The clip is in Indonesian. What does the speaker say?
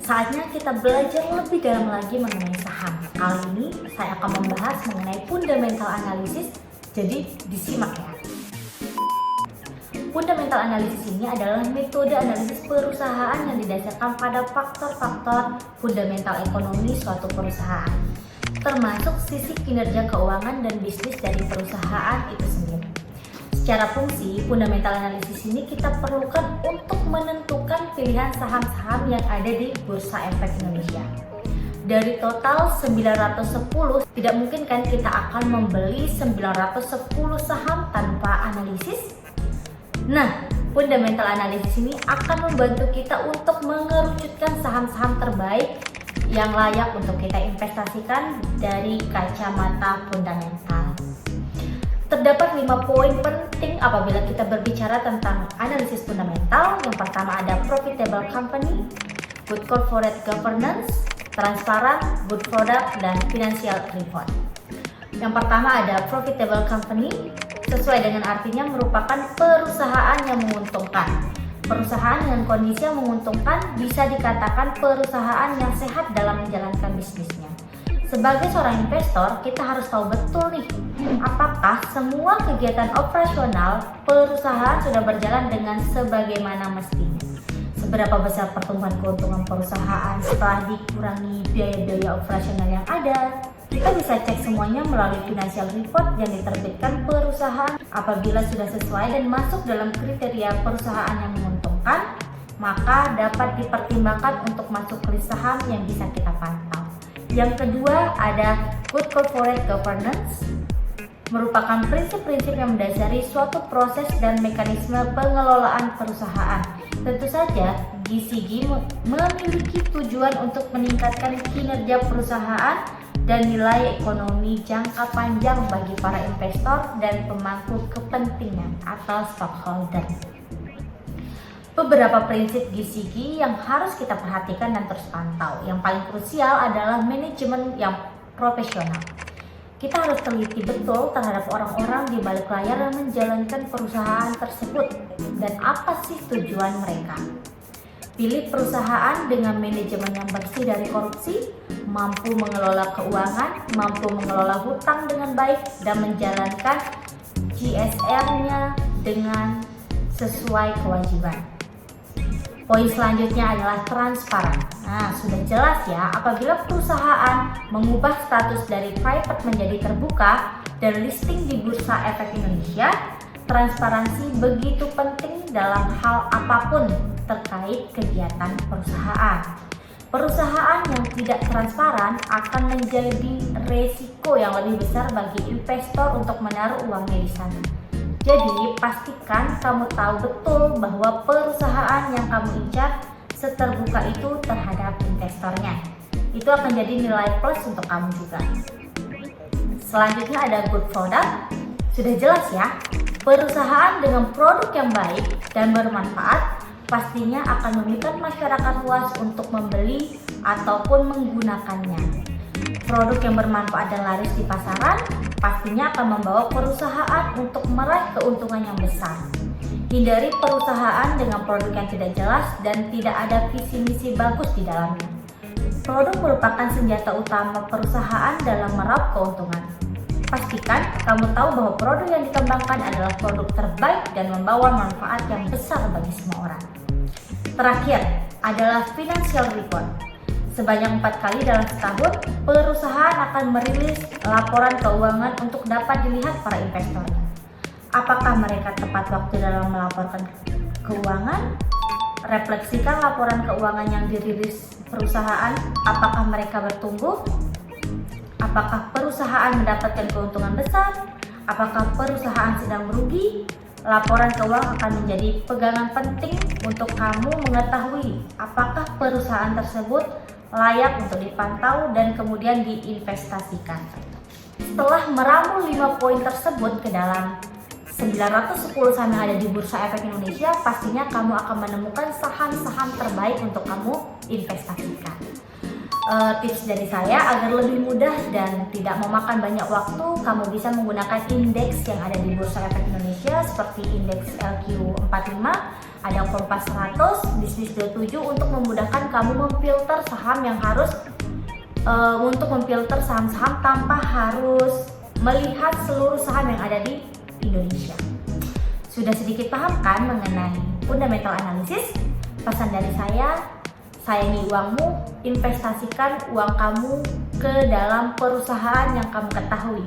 Saatnya kita belajar lebih dalam lagi mengenai saham. Kali ini saya akan membahas mengenai fundamental analysis, jadi disimak ya. Fundamental analysis ini adalah metode analisis perusahaan yang didasarkan pada faktor-faktor fundamental ekonomi suatu perusahaan, termasuk sisi kinerja keuangan dan bisnis dari perusahaan itu sendiri. Secara fungsi, fundamental analisis ini kita perlukan untuk menentukan pilihan saham-saham yang ada di Bursa Efek Indonesia. Dari total 910, tidak mungkin kan kita akan membeli 910 saham tanpa analisis? Nah, fundamental analisis ini akan membantu kita untuk mengerucutkan saham-saham terbaik yang layak untuk kita investasikan dari kacamata fundamental. Terdapat 5 poin penting apabila kita berbicara tentang analisis fundamental. Yang pertama ada profitable company, good corporate governance, transparan, good product, dan financial report. Yang pertama ada profitable company, sesuai dengan artinya merupakan perusahaan yang menguntungkan. Perusahaan dengan kondisi yang menguntungkan bisa dikatakan perusahaan yang sehat dalam menjalankan bisnisnya. Sebagai seorang investor, kita harus tahu betul nih, apakah semua kegiatan operasional perusahaan sudah berjalan dengan sebagaimana mestinya. Seberapa besar pertumbuhan keuntungan perusahaan setelah dikurangi biaya-biaya operasional yang ada. Kita bisa cek semuanya melalui financial report yang diterbitkan perusahaan. Apabila sudah sesuai dan masuk dalam kriteria perusahaan yang menguntungkan, maka dapat dipertimbangkan untuk masuk ke list saham yang bisa kita pantau. Yang kedua ada good corporate governance, merupakan prinsip-prinsip yang mendasari suatu proses dan mekanisme pengelolaan perusahaan. Tentu saja GCG memiliki tujuan untuk meningkatkan kinerja perusahaan dan nilai ekonomi jangka panjang bagi para investor dan pemangku kepentingan atau stockholder. Beberapa prinsip GCG yang harus kita perhatikan dan terus pantau. Yang paling krusial adalah manajemen yang profesional. Kita harus teliti betul terhadap orang-orang di balik layar yang menjalankan perusahaan tersebut dan apa sih tujuan mereka. Pilih perusahaan dengan manajemen yang bersih dari korupsi, mampu mengelola keuangan, mampu mengelola hutang dengan baik, dan menjalankan CSR-nya dengan sesuai kewajiban. Poin selanjutnya adalah transparan. Nah, sudah jelas ya, apabila perusahaan mengubah status dari private menjadi terbuka dan listing di Bursa Efek Indonesia, transparansi begitu penting dalam hal apapun terkait kegiatan perusahaan. Perusahaan yang tidak transparan akan menjadi resiko yang lebih besar bagi investor untuk menaruh uangnya di sana. Jadi, pastikan kamu tahu betul bahwa perusahaan yang kamu incar seterbuka itu terhadap investornya. Itu akan jadi nilai plus untuk kamu juga. Selanjutnya ada good product. Sudah jelas ya, perusahaan dengan produk yang baik dan bermanfaat pastinya akan memberikan masyarakat luas untuk membeli ataupun menggunakannya. Produk yang bermanfaat dan laris di pasaran pastinya akan membawa perusahaan untuk meraih keuntungan yang besar. Hindari perusahaan dengan produk yang tidak jelas dan tidak ada visi misi bagus di dalamnya. Produk merupakan senjata utama perusahaan dalam meraup keuntungan. Pastikan kamu tahu bahwa produk yang dikembangkan adalah produk terbaik dan membawa manfaat yang besar bagi semua orang. Terakhir adalah financial report. Sebanyak 4 kali dalam setahun, perusahaan akan merilis laporan keuangan untuk dapat dilihat para investornya. Apakah mereka tepat waktu dalam melaporkan keuangan? Refleksikan laporan keuangan yang dirilis perusahaan. Apakah mereka bertumbuh? Apakah perusahaan mendapatkan keuntungan besar? Apakah perusahaan sedang merugi? Laporan keuangan akan menjadi pegangan penting untuk kamu mengetahui apakah perusahaan tersebut layak untuk dipantau dan kemudian diinvestasikan. Setelah meramu 5 poin tersebut ke dalam 910 saham yang ada di Bursa Efek Indonesia, pastinya kamu akan menemukan saham-saham terbaik untuk kamu investasikan. Tips dari saya agar lebih mudah dan tidak memakan banyak waktu, kamu bisa menggunakan indeks yang ada di Bursa Efek Indonesia seperti indeks LQ45 Ada Kompas 100, Bisnis 27 untuk memudahkan kamu memfilter saham yang harus untuk memfilter saham-saham tanpa harus melihat seluruh saham yang ada di Indonesia. Sudah sedikit paham kan mengenai fundamental analysis? Pesan dari saya, sayangi uangmu, investasikan uang kamu ke dalam perusahaan yang kamu ketahui.